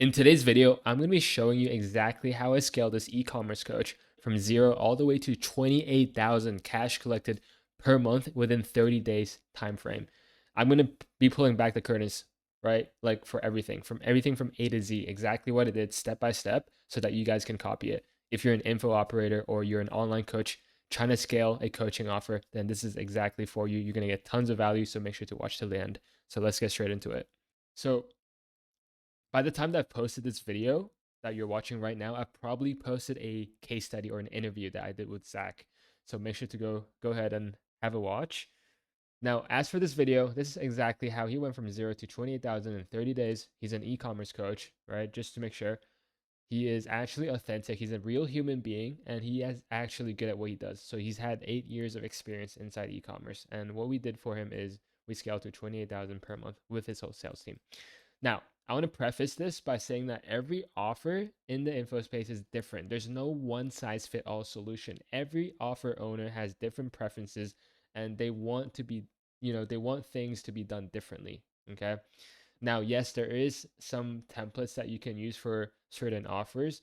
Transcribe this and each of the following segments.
In today's video, I'm going to be showing you exactly how I scaled this e-commerce coach from zero all the way to 28,000 cash collected per month within 30 days time frame. I'm going to be pulling back the curtains, right? Like for everything from A to Z, exactly what it did step by step so that you guys can copy it. If you're an info operator or you're an online coach trying to scale a coaching offer, then this is exactly for you. You're going to get tons of value, so make sure to watch till the end. So let's get straight into it. So by the time that I've posted this video that you're watching right now, I've probably posted a case study or an interview that I did with Zach. So make sure to go ahead and have a watch. Now, as for this video, this is exactly how he went from zero to 28,000 in 30 days. He's an e-commerce coach, right? Just to make sure he is actually authentic. He's a real human being and he is actually good at what he does. So he's had 8 years of experience inside e-commerce. And what we did for him is we scaled to 28,000 per month with his whole sales team. Now, I want to preface this by saying that every offer in the info space is different. There's no one size fit all solution. Every offer owner has different preferences and they want to be, they want things to be done differently. Okay. Now, yes, there is some templates that you can use for certain offers,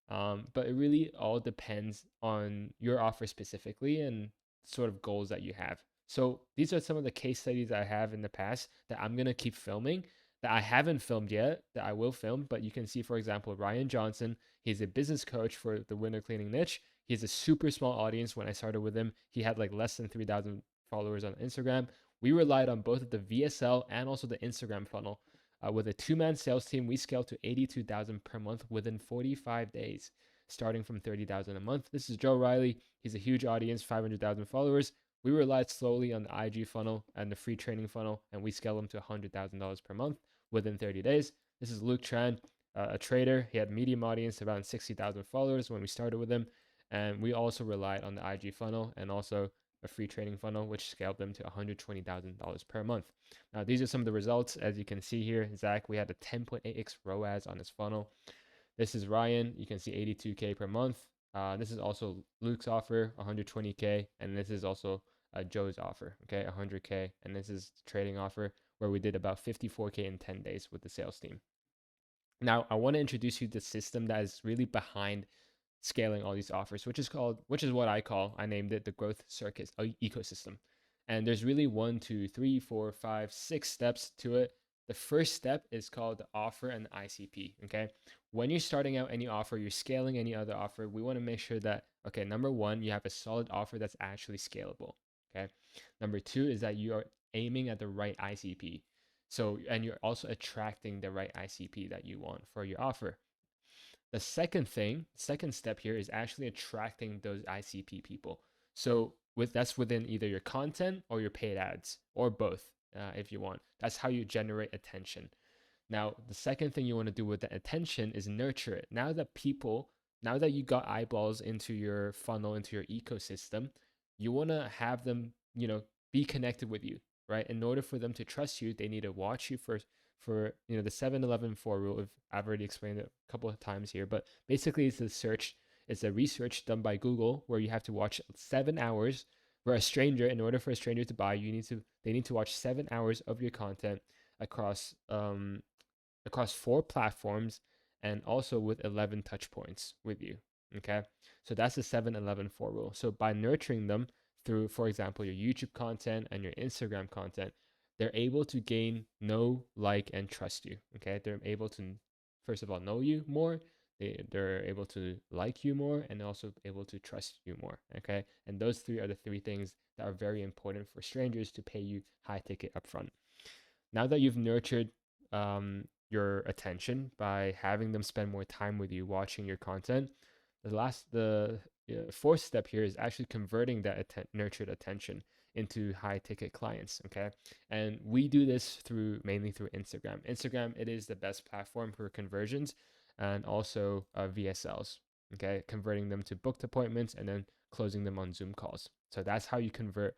but it really all depends on your offer specifically and sort of goals that you have. So these are some of the case studies I have in the past that I'm gonna keep filming that I haven't filmed yet that I will film. But you can see, for example, Ryan Johnson. He's a business coach for the window cleaning niche. He has a super small audience. When I started with him, he had like less than 3,000 followers on Instagram. We relied on both of the VSL and also the Instagram funnel. With a two-man sales team, we scaled to 82,000 per month within 45 days, starting from 30,000 a month. This is Joe Riley. He's a huge audience, 500,000 followers. We relied slowly on the IG funnel and the free training funnel, and we scaled him to $100,000 per month within 30 days. This is Luke Tran, a trader. He had medium audience, around 60,000 followers when we started with him. And we also relied on the IG funnel and also a free training funnel, which scaled them to $120,000 per month. Now, these are some of the results. As you can see here, Zach, we had a 10.8x ROAS on his funnel. This is Ryan. You can see 82K per month. This is also Luke's offer, 120K. And this is also Joe's offer, okay, 100K. And this is trading offer where we did about 54K in 10 days with the sales team. Now, I want to introduce you to the system that is really behind scaling all these offers, which is what I named it the growth circuit ecosystem. And there's really 1, 2, 3, 4, 5, 6 steps to it. The first step is called the offer and ICP. Okay. When you're starting out any offer, you're scaling any other offer, we want to make sure that, okay, number one, you have a solid offer that's actually scalable. Okay. Number two is that you are aiming at the right ICP. So, and you're also attracting the right ICP that you want for your offer. The second step here is actually attracting those ICP people. So that's within either your content or your paid ads or both, if you want. That's how you generate attention. Now, the second thing you want to do with the attention is nurture it. Now that you got eyeballs into your funnel, into your ecosystem, you want to have them, be connected with you, right? In order for them to trust you, they need to watch you first for the 7-11-4 rule. If I've already explained it a couple of times here, but basically it's a research done by Google where you have to watch 7 hours. For a stranger, in order for a stranger to buy, they need to watch 7 hours of your content across 4 platforms and also with 11 touch points with you. Okay. So that's the 7-11-4 rule. So by nurturing them through, for example, your YouTube content and your Instagram content, they're able to gain, know, like, and trust you. Okay. They're able to, first of all, know you more. They're able to like you more and also able to trust you more. Okay. And those three are the three things that are very important for strangers to pay you high ticket upfront. Now that you've nurtured your attention by having them spend more time with you watching your content, the fourth step here is actually converting that nurtured attention into high ticket clients. Okay. And we do this mainly through Instagram. It is the best platform for conversions and also VSLs. Okay. Converting them to booked appointments and then closing them on Zoom calls. So that's how you convert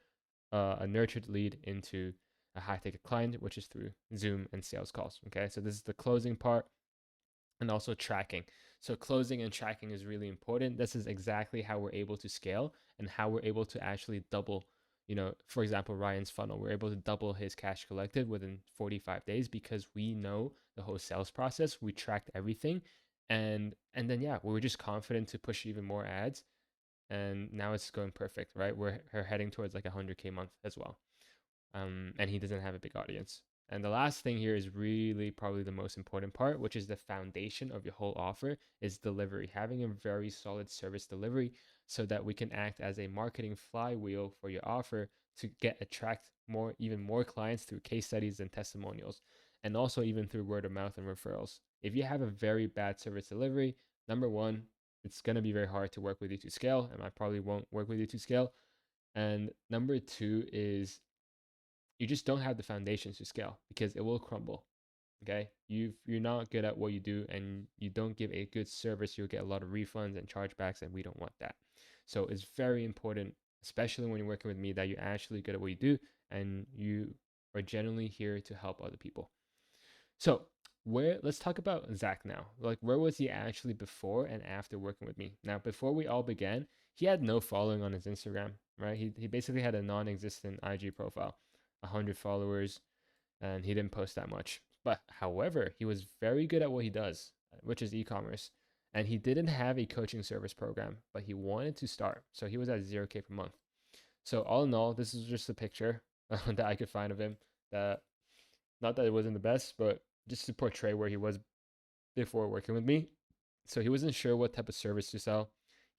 a nurtured lead into a high ticket client, which is through Zoom and sales calls. Okay. So this is the closing part and also tracking. So closing and tracking is really important. This is exactly how we're able to scale and how we're able to actually double, for example, Ryan's funnel. We're able to double his cash collected within 45 days because we know the whole sales process. We tracked everything, and then yeah, we were just confident to push even more ads, and now it's going perfect, right? We're heading towards like 100K month as well, and he doesn't have a big audience. And the last thing here is really probably the most important part, which is the foundation of your whole offer is delivery, having a very solid service delivery so that we can act as a marketing flywheel for your offer to attract even more clients through case studies and testimonials, and also even through word of mouth and referrals. If you have a very bad service delivery, number one, it's going to be very hard to work with you to scale, and I probably won't work with you to scale. And number two is you just don't have the foundations to scale because it will crumble. Okay, you're not good at what you do and you don't give a good service, you'll get a lot of refunds and chargebacks, and we don't want that. So it's very important, especially when you're working with me, that you're actually good at what you do and you are genuinely here to help other people. So where let's talk about Zach now. Like, where was he actually before and after working with me? Now, before we all began, he had no following on his Instagram, right? He basically had a non-existent IG profile, 100 followers, and he didn't post that much. But however, he was very good at what he does, which is e-commerce. And he didn't have a coaching service program, but he wanted to start. So he was at 0K per month. So all in all, this is just a picture that I could find of him. That not that it wasn't the best, but just to portray where he was before working with me. So he wasn't sure what type of service to sell.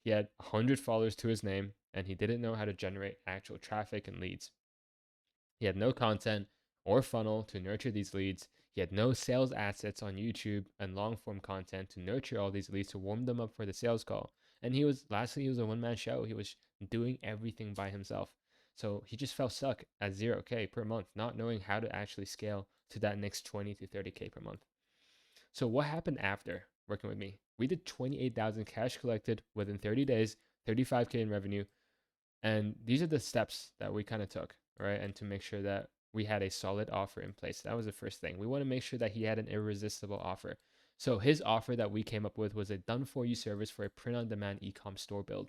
He had 100 followers to his name, and he didn't know how to generate actual traffic and leads. He had no content or funnel to nurture these leads. He had no sales assets on YouTube and long form content to nurture all these leads to warm them up for the sales call. And lastly, he was a one man show. He was doing everything by himself. So he just felt stuck at 0K per month, not knowing how to actually scale to that next 20 to 30K per month. So what happened after working with me? We did 28,000 cash collected within 30 days, 35K in revenue, and these are the steps that we kind of took, right? And to make sure that we had a solid offer in place. That was the first thing. We want to make sure that he had an irresistible offer. So his offer that we came up with was a done for you service for a print on demand e-com store build.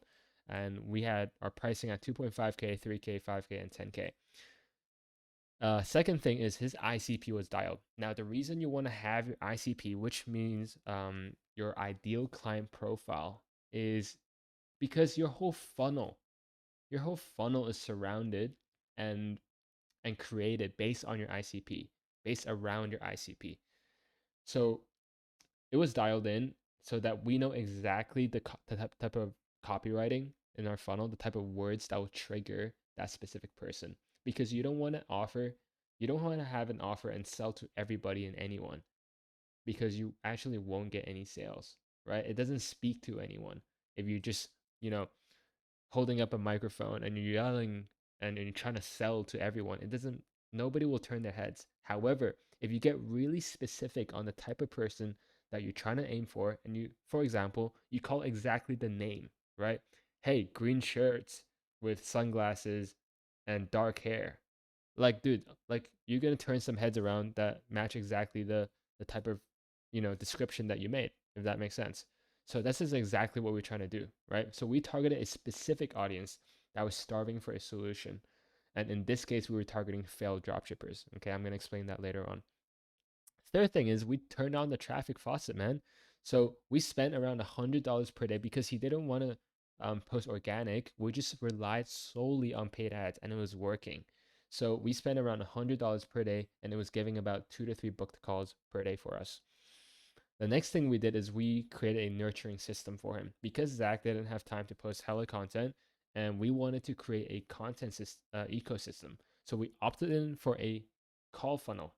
And we had our pricing at 2.5K, 3K, 5K, and 10K. Second thing is his ICP was dialed. Now, the reason you want to have your ICP, which means your ideal client profile, is because your whole funnel is surrounded and created based on your ICP, based around your ICP. So it was dialed in so that we know exactly the type of copywriting in our funnel, the type of words that will trigger that specific person. Because you don't want to have an offer and sell to everybody and anyone because you actually won't get any sales, right? It doesn't speak to anyone if you just, you know, holding up a microphone and you're yelling and you're trying to sell to everyone. Nobody will turn their heads. However, if you get really specific on the type of person that you're trying to aim for, and for example, you call exactly the name, right? Hey, green shirts with sunglasses and dark hair. Like, dude, like you're gonna turn some heads around that match exactly the type of description that you made, if that makes sense. So this is exactly what we're trying to do, right? So we targeted a specific audience that was starving for a solution. And in this case, we were targeting failed dropshippers. Okay, I'm gonna explain that later on. Third thing is we turned on the traffic faucet, man. So we spent around $100 per day because he didn't want to post organic. We just relied solely on paid ads, and it was working. So we spent around $100 per day, and it was giving about 2 to 3 booked calls per day for us. The next thing we did is we created a nurturing system for him because Zach didn't have time to post hella content, and we wanted to create a ecosystem. So we opted in for a call funnel.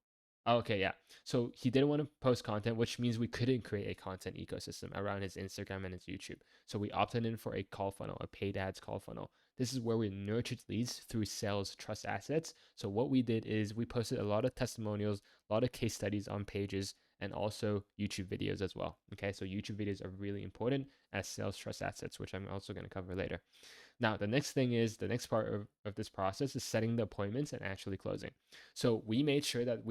Okay, yeah. So he didn't want to post content, which means we couldn't create a content ecosystem around his Instagram and his YouTube. So we opted in for a call funnel, a paid ads call funnel. This is where we nurtured leads through sales trust assets. So what we did is we posted a lot of testimonials, a lot of case studies on pages, and also YouTube videos as well. Okay, so YouTube videos are really important as sales trust assets, which I'm also going to cover later. Now, the next part of this process is setting the appointments and actually closing. So we made sure that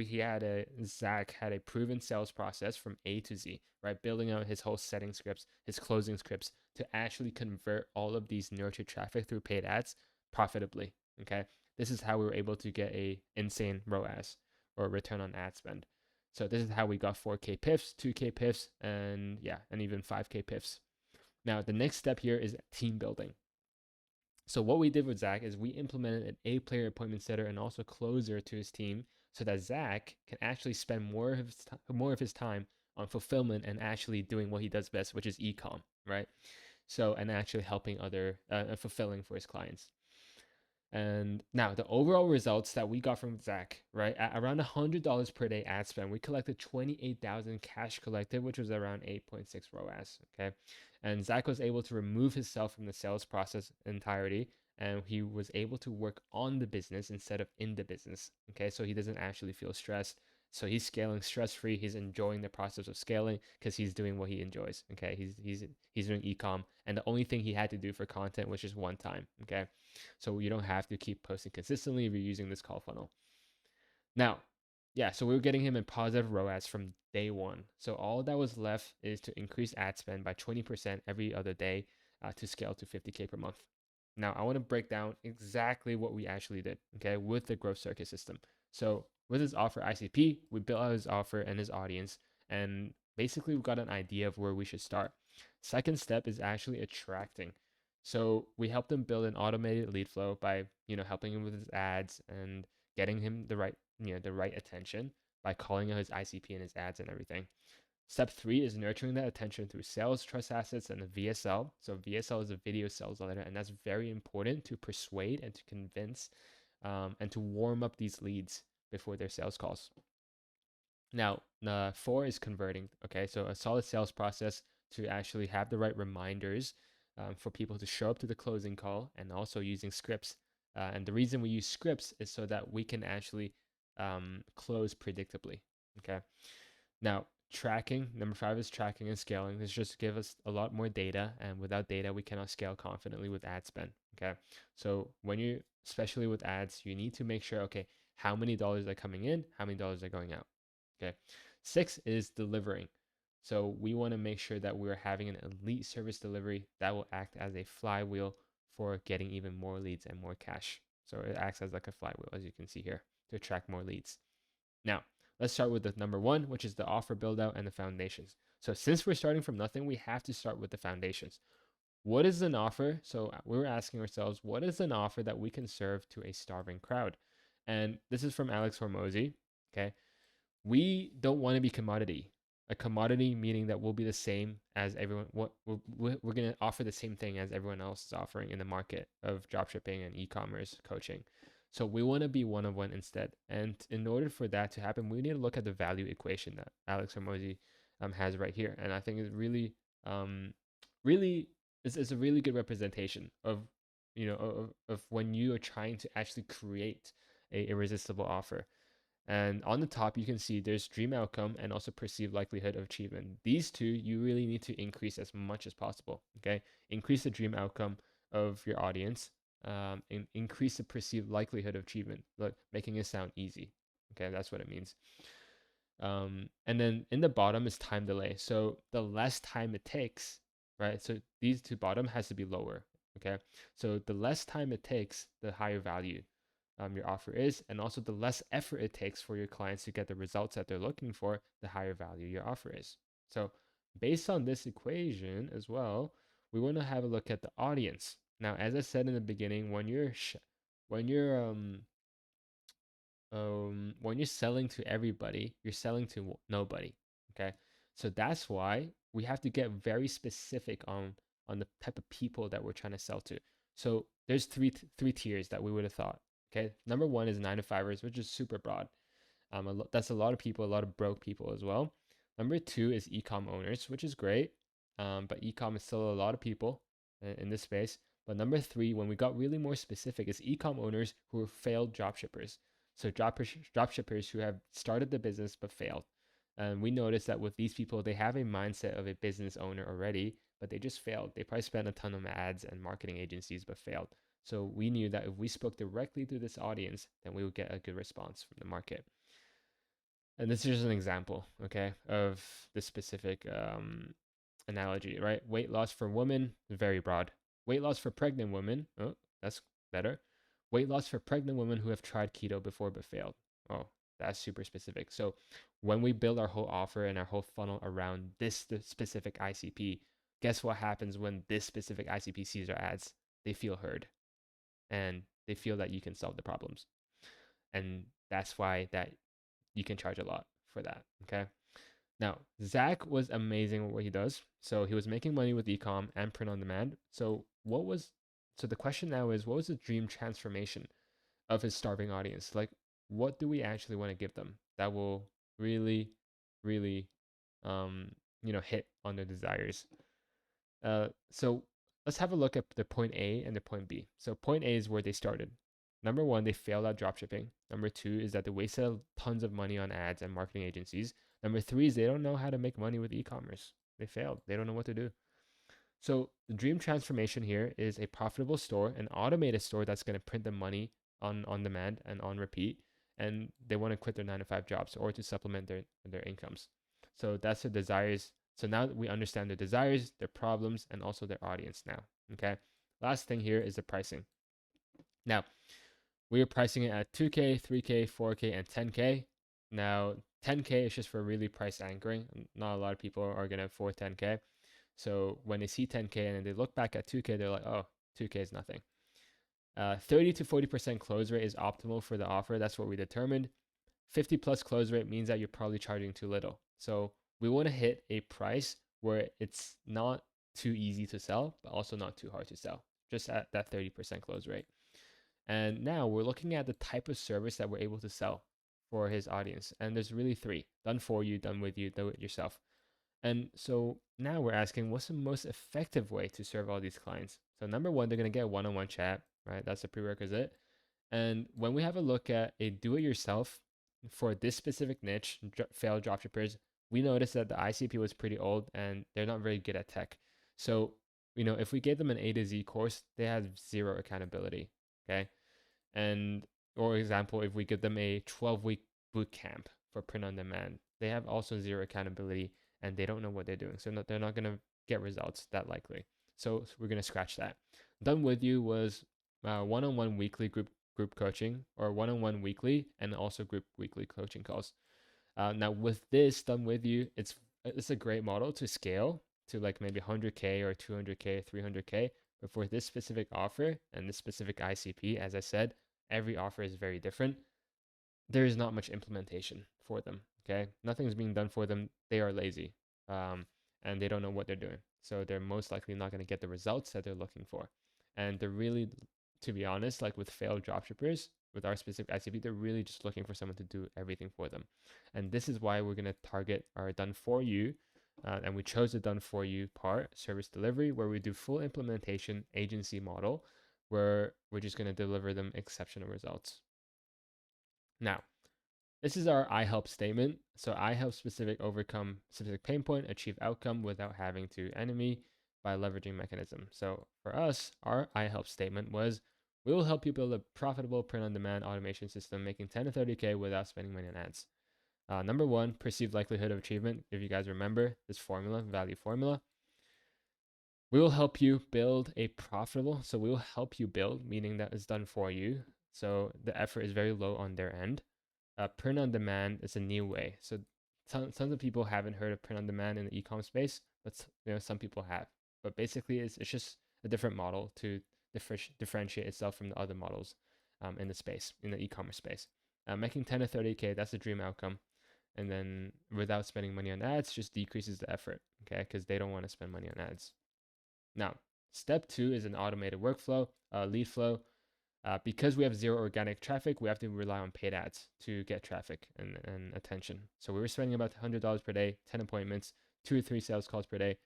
Zach had a proven sales process from A to Z, right? Building out his whole setting scripts, his closing scripts to actually convert all of these nurtured traffic through paid ads profitably. Okay. This is how we were able to get a insane ROAS or return on ad spend. So this is how we got 4K PIFs, 2K PIFs, and yeah, and even 5K PIFs. Now, the next step here is team building. So what we did with Zach is we implemented an A-player appointment setter and also closer to his team so that Zach can actually spend more of his time on fulfillment and actually doing what he does best, which is e-com, right? So, and actually helping other fulfilling for his clients. And now the overall results that we got from Zach, right, at around $100 per day ad spend, we collected 28,000 cash collected, which was around 8.6 ROAS. Okay, and Zach was able to remove himself from the sales process entirety, and he was able to work on the business instead of in the business. Okay, so he doesn't actually feel stressed. So he's scaling stress free. He's enjoying the process of scaling because he's doing what he enjoys. Okay, he's doing ecom, and the only thing he had to do for content was just one time. Okay, so you don't have to keep posting consistently if you're using this call funnel. Now, yeah, so we were getting him in positive ROAS from day one. So all that was left is to increase ad spend by 20% every other day to scale to 50K per month. Now, I want to break down exactly what we actually did, okay, with the growth circuit system. So with his offer ICP, we built out his offer and his audience, and basically we got an idea of where we should start. Second step is actually attracting. So we helped him build an automated lead flow by, helping him with his ads and getting him the right attention by calling out his ICP and his ads and everything. Step 3 is nurturing that attention through sales, trust assets, and a VSL. So VSL is a video sales letter, and that's very important to persuade and to convince and to warm up these leads before their sales calls. Now, 4 is converting. Okay, so a solid sales process to actually have the right reminders for people to show up to the closing call, and also using scripts. And the reason we use scripts is so that we can actually close predictably. Okay. Now, tracking, number 5 is tracking and scaling. This just give us a lot more data, and without data, we cannot scale confidently with ad spend. Okay. So when you, especially with ads, you need to make sure, okay, how many dollars are coming in, how many dollars are going out. Okay. 6 is delivering. So we want to make sure that we're having an elite service delivery that will act as a flywheel for getting even more leads and more cash. So it acts as like a flywheel, as you can see here, to attract more leads. Now, let's start with the number 1, which is the offer build out and the foundations. So since we're starting from nothing, we have to start with the foundations. What is an offer? So we were asking ourselves, what is an offer that we can serve to a starving crowd? And this is from Alex Hormozy. Okay. We don't want to be commodity. A commodity meaning that we'll be the same as everyone. What we're going to offer the same thing as everyone else is offering in the market of dropshipping and e-commerce coaching. So we want to be one of one instead. And in order for that to happen, we need to look at the value equation that Alex Hormozy has right here. And I think it's really, really, it's a really good representation of, of when you are trying to actually create a irresistible offer. And on the top, you can see there's dream outcome and also perceived likelihood of achievement. These two, you really need to increase as much as possible. Okay. Increase the dream outcome of your audience, and increase the perceived likelihood of achievement, like making it sound easy. Okay. That's what it means. And then in the bottom is time delay. So the less time it takes, right? So these two bottom has to be lower. Okay. So the less time it takes, the higher value your offer is, and also the less effort it takes for your clients to get the results that they're looking for, the higher value your offer is. So based on this equation as well, we want to have a look at the audience. Now, as I said in the beginning, when you're when you're selling to everybody, you're selling to nobody. Okay, so that's why we have to get very specific on the type of people that we're trying to sell to. So there's three tiers that we would have thought. Okay, number 1 is 9 to 5ers, which is super broad. That's a lot of people, a lot of broke people as well. Number 2 is ecom owners, which is great, but ecom is still a lot of people in this space. But number 3, when we got really more specific, is ecom owners who are failed dropshippers. So dropshippers who have started the business but failed. And we noticed that with these people, they have a mindset of a business owner already, but they just failed. They probably spent a ton on ads and marketing agencies, but failed. So we knew that if we spoke directly to this audience, then we would get a good response from the market. And this is just an example, okay, of the specific analogy, right? Weight loss for women, very broad. Weight loss for pregnant women, oh, that's better. Weight loss for pregnant women who have tried keto before but failed. Oh, That's super specific. So when we build our whole offer and our whole funnel around this specific ICP, guess what happens when this specific ICP sees our ads? They feel heard and they feel that you can solve the problems. And that's why that you can charge a lot for that. Okay. Now, Zach was amazing at what he does. So he was making money with ecom and print on demand. So the question now is, what was the dream transformation of his starving audience? Like, what do we actually want to give them that will really, really, um, hit on their desires? So let's have a look at the point A and the point B. So point A is where they started. Number one, they failed at dropshipping. Number two is that they wasted tons of money on ads and marketing agencies. Number three is they don't know how to make money with e-commerce. They failed. They don't know what to do. So the dream transformation here is a profitable store, an automated store that's going to print the money on demand and on repeat. And they want to quit their 9 to 5 jobs or to supplement their incomes. So that's the desires. So now we understand their desires, their problems, and also their audience now. Okay. Last thing here is the pricing. Now, we are pricing it at 2K, 3K, 4K, and 10K. Now, 10K is just for really price anchoring. Not a lot of people are going to afford 10K. So when they see 10K and then they look back at 2K, they're like, oh, 2K is nothing. 30 to 40% close rate is optimal for the offer. That's what we determined. 50 plus close rate means that you're probably charging too little. So we want to hit a price where it's not too easy to sell, but also not too hard to sell, just at that 30% close rate. And now we're looking at the type of service that we're able to sell for his audience. And there's really three: done for you, done with you, do it yourself. And so now we're asking, what's the most effective way to serve all these clients? So number one, they're going to get one-on-one chat, right? That's a prerequisite. And when we have a look at a do-it-yourself for this specific niche, failed dropshippers, we noticed that the ICP was pretty old and they're not very good at tech. So, if we gave them an A to Z course, they have zero accountability. Okay. And, or example, if we give them a 12-week boot camp for print on demand, they have also zero accountability and they don't know what they're doing. So they're not going to get results that likely. So we're going to scratch that. Done with you was one-on-one weekly group coaching, or one-on-one weekly and also group weekly coaching calls. Now with this done with you, it's a great model to scale to like maybe 100K or 200K, 300K. But for this specific offer and this specific ICP, as I said, every offer is very different. There is not much implementation for them. Okay, nothing's being done for them. They are lazy, and they don't know what they're doing. So they're most likely not going to get the results that they're looking for. And they're really, to be honest, like with failed dropshippers, with our specific ICP, they're really just looking for someone to do everything for them. And this is why we're going to target our done for you. And we chose the done for you part, service delivery, where we do full implementation agency model, where we're just going to deliver them exceptional results. Now, this is our I help statement. So I help specific overcome specific pain point, achieve outcome without having to enemy by leveraging mechanism. So for us, our I help statement was, we will help you build a profitable print on demand automation system making 10 to 30K without spending money on ads. Number one, perceived likelihood of achievement. If you guys remember this formula, value formula, we will help you build a profitable. So we will help you build, meaning that it's done for you. So the effort is very low on their end. Print on demand is a new way. So tons of people haven't heard of print on demand in the e-com space, but some people have. But basically, it's just a different model to differentiate itself from the other models in the space, in the e-commerce space. Making 10 to 30K, that's the dream outcome. And then without spending money on ads, just decreases the effort, okay? Because they don't want to spend money on ads. Now, step two is an automated workflow, lead flow. Because we have zero organic traffic, we have to rely on paid ads to get traffic and attention. So we were spending about $100 per day, 10 appointments, 2 or 3 sales calls per day.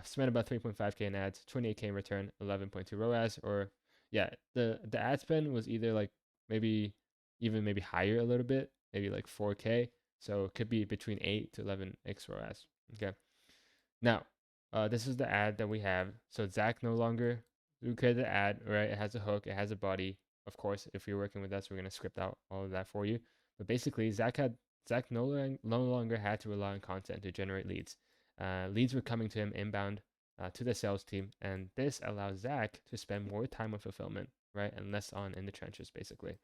Spent about 3.5K in ads, 28K in return, 11.2 ROAS. Or yeah, the ad spend was either like maybe higher a little bit, maybe like 4K. So it could be between 8 to 11x ROAS. Okay. Now, this is the ad that we have. So Zach no longer, we created the ad, right? It has a hook, it has a body. Of course, if you're working with us, we're gonna script out all of that for you. But basically, Zach no longer had to rely on content to generate leads. Leads were coming to him inbound to the sales team, and this allows Zach to spend more time on fulfillment, right, and less on in the trenches, basically.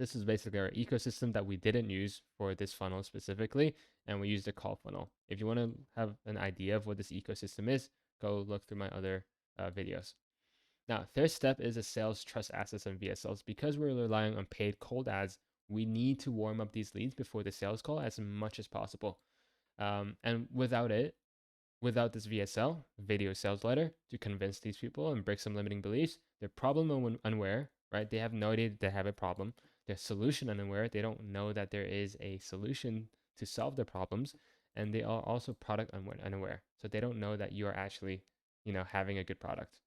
This is basically our ecosystem that we didn't use for this funnel specifically, and we used a call funnel. If you want to have an idea of what this ecosystem is, go look through my other videos. Now, third step is a sales trust assets and VSLs. Because we're relying on paid cold ads, we need to warm up these leads before the sales call as much as possible. And without this VSL, video sales letter, to convince these people and break some limiting beliefs, they're problem unaware, right? They have no idea that they have a problem. They're solution unaware. They don't know that there is a solution to solve their problems. And they are also product unaware. So they don't know that you are actually, having a good product.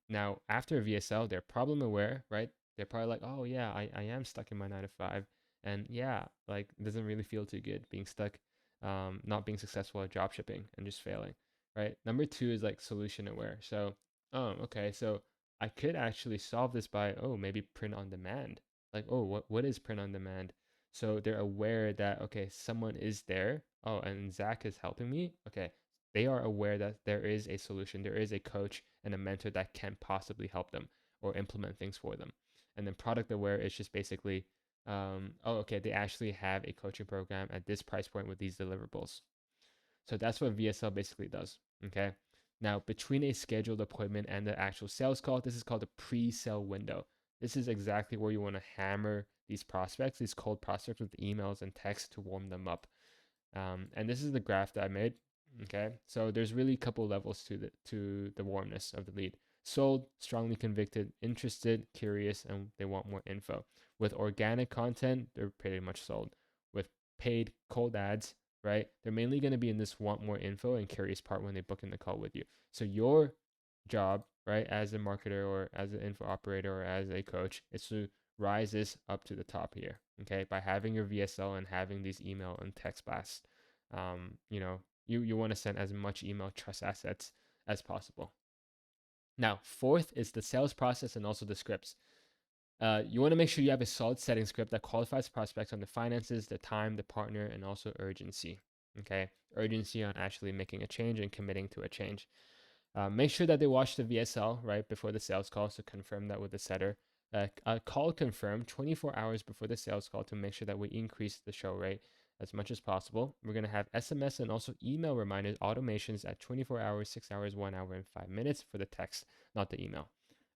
Now, after VSL, they're problem aware, right? They're probably like, oh, yeah, I am stuck in my 9 to 5. And yeah, like, it doesn't really feel too good being stuck, not being successful at drop shipping and just failing, right? Number two is like solution aware. So, okay, so I could actually solve this by, maybe print on demand. Like, what is print on demand? So they're aware that, okay, someone is there. Oh, and Zach is helping me. Okay, they are aware that there is a solution, there is a coach and a mentor that can possibly help them or implement things for them. And then product aware is just basically, okay, they actually have a coaching program at this price point with these deliverables. So that's what VSL basically does. Okay. Now, between a scheduled appointment and the actual sales call, this is called a pre-sale window. This is exactly where you want to hammer these prospects, these cold prospects, with emails and text to warm them up. And this is the graph that I made. Okay, so there's really a couple levels to the warmness of the lead. Sold, strongly convicted, interested, curious, and they want more info. With organic content, they're pretty much sold. With paid cold ads, right, they're mainly going to be in this want more info and curious part when they book in the call with you. So your job, right, as a marketer or as an info operator or as a coach, is to rise this up to the top here. Okay, by having your VSL and having these email and text blasts, you want to send as much email trust assets as possible. Now, fourth is the sales process and also the scripts. You want to make sure you have a solid setting script that qualifies prospects on the finances, the time, the partner, and also urgency. Okay, urgency on actually making a change and committing to a change. Make sure that they watch the VSL right before the sales call, so confirm that with the setter. Call confirm 24 hours before the sales call to make sure that we increase the show rate as much as possible. We're going to have SMS and also email reminders, automations at 24 hours, 6 hours, 1 hour, and 5 minutes for the text, not the email.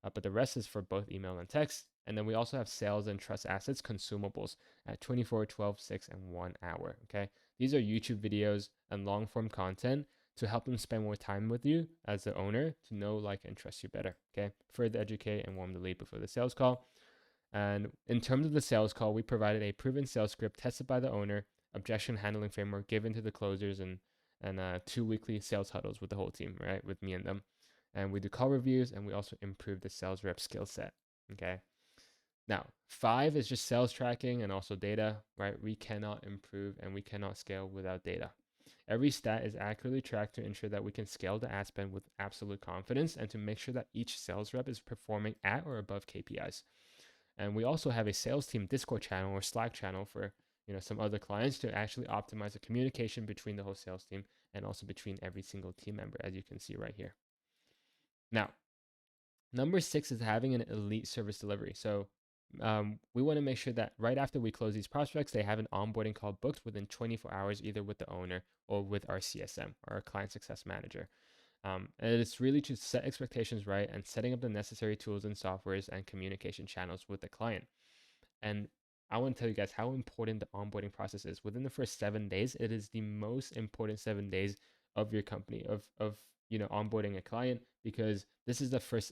But the rest is for both email and text. And then we also have sales and trust assets consumables at 24, 12, 6, and 1 hour. Okay. These are YouTube videos and long form content to help them spend more time with you as the owner to know, like, and trust you better. Okay. Further educate and warm the lead before the sales call. And in terms of the sales call, we provided a proven sales script tested by the owner, objection handling framework given to the closers, and 2 weekly sales huddles with the whole team, right? With me and them. And we do call reviews and we also improve the sales rep skill set. Okay. Now, 5 is just sales tracking and also data, right? We cannot improve and we cannot scale without data. Every stat is accurately tracked to ensure that we can scale the ad spend with absolute confidence and to make sure that each sales rep is performing at or above KPIs. And we also have a sales team Discord channel or Slack channel for some other clients to actually optimize the communication between the whole sales team and also between every single team member, as you can see right here. Now, number 6 is having an elite service delivery. So we want to make sure that right after we close these prospects, they have an onboarding call booked within 24 hours, either with the owner or with our CSM, or our client success manager. And it's really to set expectations right and setting up the necessary tools and softwares and communication channels with the client. And I want to tell you guys how important the onboarding process is. Within the first 7 days, it is the most important 7 days of your company of onboarding a client, because this is the first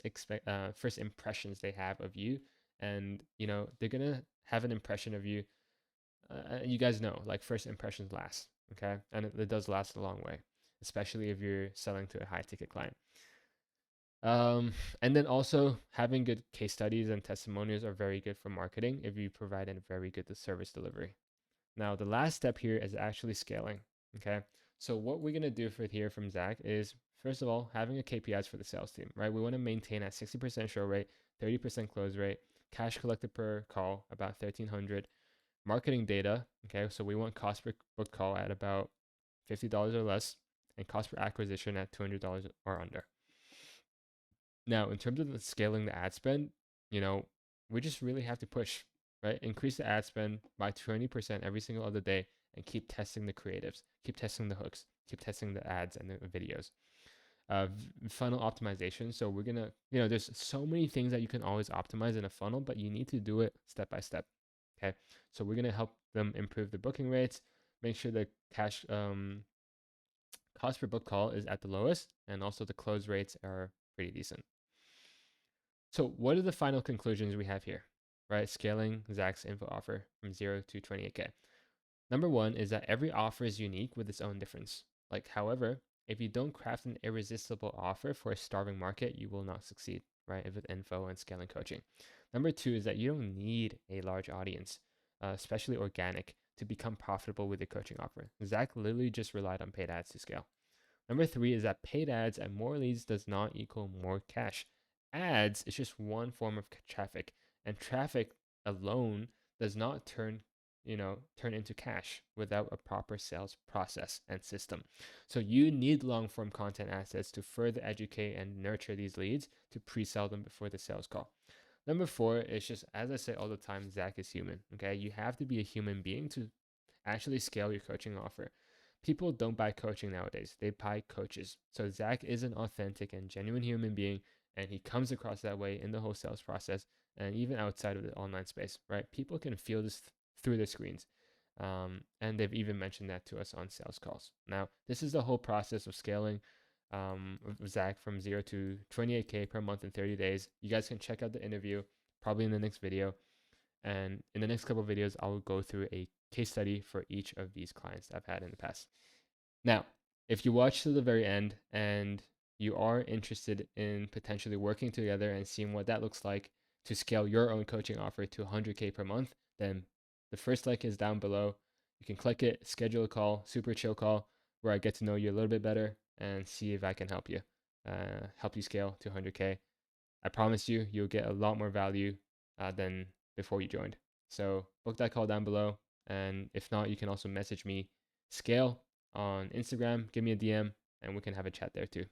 impressions they have of you, and they're gonna have an impression of you. You guys know, like, first impressions last, okay, and it does last a long way, especially if you're selling to a high ticket client. And then also having good case studies and testimonials are very good for marketing if you provide a very good service delivery. Now, the last step here is actually scaling. Okay. So what we're going to do for here from Zach is, first of all, having a KPIs for the sales team, right? We want to maintain at 60% show rate, 30% close rate, cash collected per call, about 1,300, marketing data. Okay. So we want cost per book call at about $50 or less, and cost per acquisition at $200 or under. Now, in terms of scaling the ad spend, we just really have to push. right? Increase the ad spend by 20% every single other day and keep testing the creatives, keep testing the hooks, keep testing the ads and the videos. Funnel optimization. So we're gonna, there's so many things that you can always optimize in a funnel, but you need to do it step by step. Okay. So we're gonna help them improve their booking rates, make sure the cash cost per book call is at the lowest, and also the close rates are pretty decent. So what are the final conclusions we have here, right? Scaling Zach's info offer from 0 to 28K. Number one is that every offer is unique with its own difference. Like, however, if you don't craft an irresistible offer for a starving market, you will not succeed, right? With info and scaling coaching. Number two is that you don't need a large audience, especially organic, to become profitable with your coaching offer. Zach literally just relied on paid ads to scale. Number three is that paid ads and more leads does not equal more cash. Ads is just one form of traffic, and traffic alone does not turn into cash without a proper sales process and system. So you need long form content assets to further educate and nurture these leads to pre-sell them before the sales call. Number four is just, as I say all the time, Zach is human. Okay. You have to be a human being to actually scale your coaching offer. People don't buy coaching nowadays, they buy coaches. So Zach is an authentic and genuine human being, and he comes across that way in the whole sales process and even outside of the online space, right? People can feel this through the screens. And they've even mentioned that to us on sales calls. Now, this is the whole process of scaling Zach from 0 to 28K per month in 30 days. You guys can check out the interview probably in the next video. And in the next couple of videos, I will go through a case study for each of these clients I've had in the past. Now, if you watch to the very end and you are interested in potentially working together and seeing what that looks like to scale your own coaching offer to 100K per month, then the first link is down below. You can click it, schedule a call, super chill call, where I get to know you a little bit better and see if I can help you scale to 100K. I promise you, you'll get a lot more value than before you joined. So book that call down below. And if not, you can also message me, Scale, on Instagram, give me a DM, and we can have a chat there too.